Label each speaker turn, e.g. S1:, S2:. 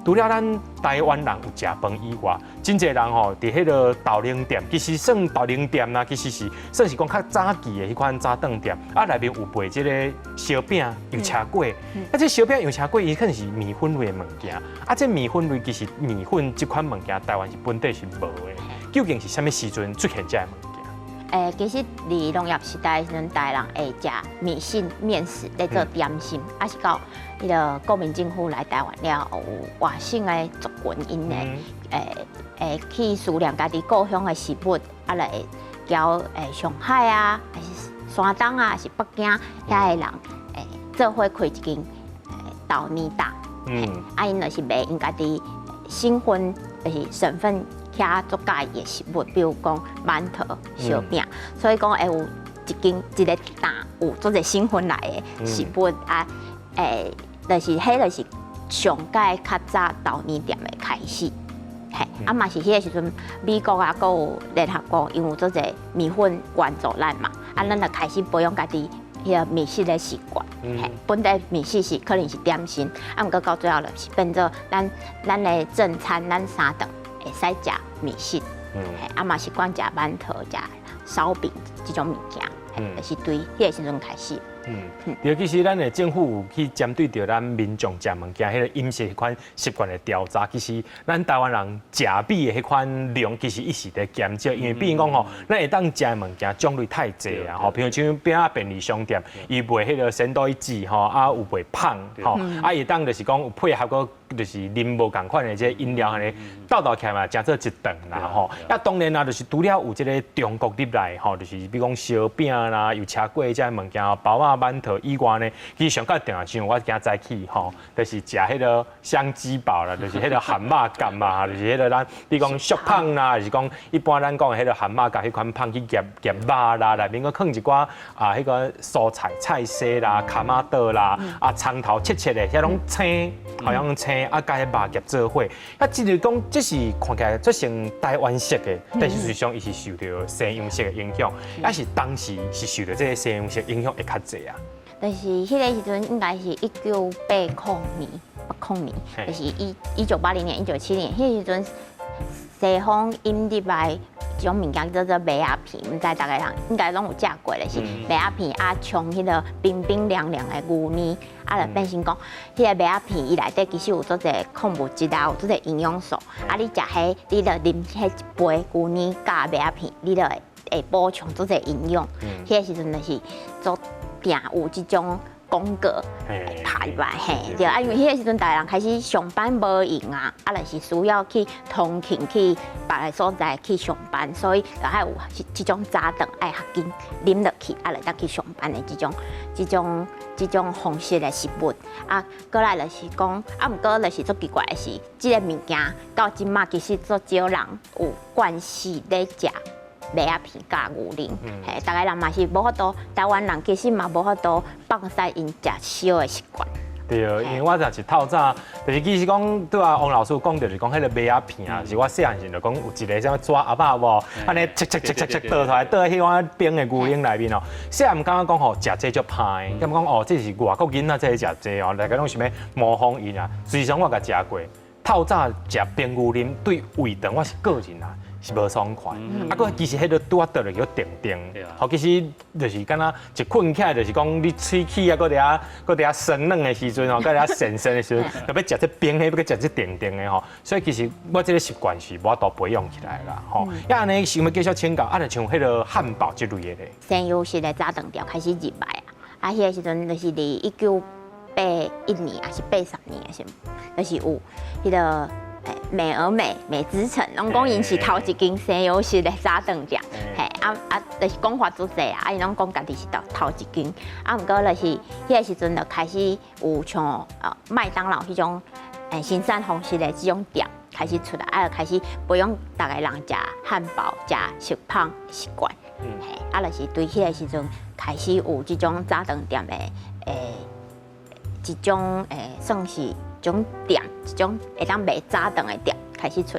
S1: 除了咱台湾人有食饭以外，真侪人吼伫迄个豆奶店，其实算豆奶店啦，其实是算是讲较早期的迄款早顿店，啊内面有卖即个烧饼、油车粿，啊这烧饼、油车粿伊可能是米粉类的物件，啊这米粉类其实米粉这款物件台湾是本地是无的，究竟是啥物时阵出现这个物件？
S2: 其实伫农业时代时阵，台人会食米线、面食来做点心，啊是到迄个国民政府来台湾了，有外省的族群因的去思念家己故乡的食物，啊来交上海啊，还是山东啊，还是北京遐个人做伙开一间豆泥档，啊因就是卖因家己新婚就是省份。遐做介意的食物，比如讲馒头、烧饼，所以讲会有一个档有做者新婚来的食物啊，就是迄就是上届较早豆泥店的开始，嘿，啊嘛是迄个时阵美国啊，佮有联合国，因为做者米粉援助咱嘛，啊咱就开始培养家己迄个米食的习惯，嘿，本地米食是可能是点心，啊毋过到最后就是变做咱的正餐，咱三顿。会使食米线，啊嘛是惯食馒头、食烧饼这种物件，就是对迄个时阵开始。
S1: 尤其是咱的政府有去针对着咱民众食物件，迄个饮食迄款习惯的调查，其实咱台湾人食米的迄款量，其实一直在减少，因为比如讲吼，咱会当食的物件种类太济啊，吼，譬如像边仔便利商店，伊卖迄个鲜豆子吼，啊有卖胖吼，啊会当就是讲有配合个。就是啉无共款的这饮料，安尼倒起来嘛，食做一顿啦吼。啊，当然啦，就是除了有这个中国入来吼，就是比如讲烧饼啦、油车粿这物件、包啊、馒头以外呢，其实上较定像我今早起吼，就是食迄个香鸡堡啦，就是迄个蛤蟆干嘛，就是迄个咱比如讲熟胖啦，就是讲一般咱讲的迄个蛤蟆甲迄款胖去夹肉啦，内面佫放一寡啊迄个蔬菜菜色啦、卡玛豆啦、啊葱头切切的，遐种青，好像青。啊，甲迄肉夹做伙，啊，即是讲，这是看起来做成台湾式的，但实际上伊是受到西洋式的影响，还是当时是受到这个西洋式影响会较济啊？
S2: 就是迄个时阵应该是1980年，就是1980年、1970年，迄个时阵西方引入来一种物件叫做麦仔片，毋知大家人应该拢有食过的是麦仔片啊，冲迄个冰冰凉凉的牛奶，啊，就变成讲，迄个麦仔片伊内底其实有做者矿物质啊，有做者营养素，啊，你食迄，你就啉迄一杯牛奶加麦仔片，你就会补充做者营养。迄个时阵就是做定有即种。广告拍入来，嘿，对啊，因为迄个时阵大人开始上班无闲啊，啊，就是需要去通勤去别个所在去上班，所以就还有即种早顿爱较紧啉落去，啊，来当去上班的即种方式的食物，啊，过来就是讲，啊，毋过就是足奇怪的是，即个物件到即马其实足少人有惯势咧食。麦仔片加牛奶，嘿，大概人嘛是无法度，台湾人其实嘛无法度放肆因食烧的习惯。
S1: 对，因为我就是透早，就是其实讲对啊，王老师讲就是讲迄个麦仔片啊，是我细汉时就讲有一个什么抓鸭肉无，安尼切倒出来，倒喺迄款冰的牛奶内面哦。细汉感觉讲吼，食这足歹，咁讲哦，这是外国囡仔在食这哦，大家拢想要模仿伊啊。实际上我甲食过，透早食冰牛奶对胃肠我是个人啊。是无爽快，啊，佮其实迄个拄啊倒落去定定，吼，其实就是敢若一困起来，就是讲你喙齿啊，佮伫遐生冷的时阵吼，佮伫遐神神的时阵，特别食这冰的，要佮食这定定的吼，所以其实我这个习惯是无法度培养起来啦，吼。呀，安尼想要继续请教，啊，就像迄个汉堡这类的咧。
S2: 西洋式的早顿店开始入来啊，迄个时阵就是伫1981年还是80年的时候，就是有迄个。美而美、美之城，拢讲因是头一间西洋式的早顿店，嘿就是讲法做济啊，伊拢讲家己是头一间，啊，毋过就是迄个时阵就开始有像麦当劳迄种新山方式的这种店开始出来，啊，就开始培养大家人食汉堡、食食胖习惯，嘿，啊，就是对迄个时阵开始有这种早顿店的一种算是。种店，一种会当卖早顿的店开始出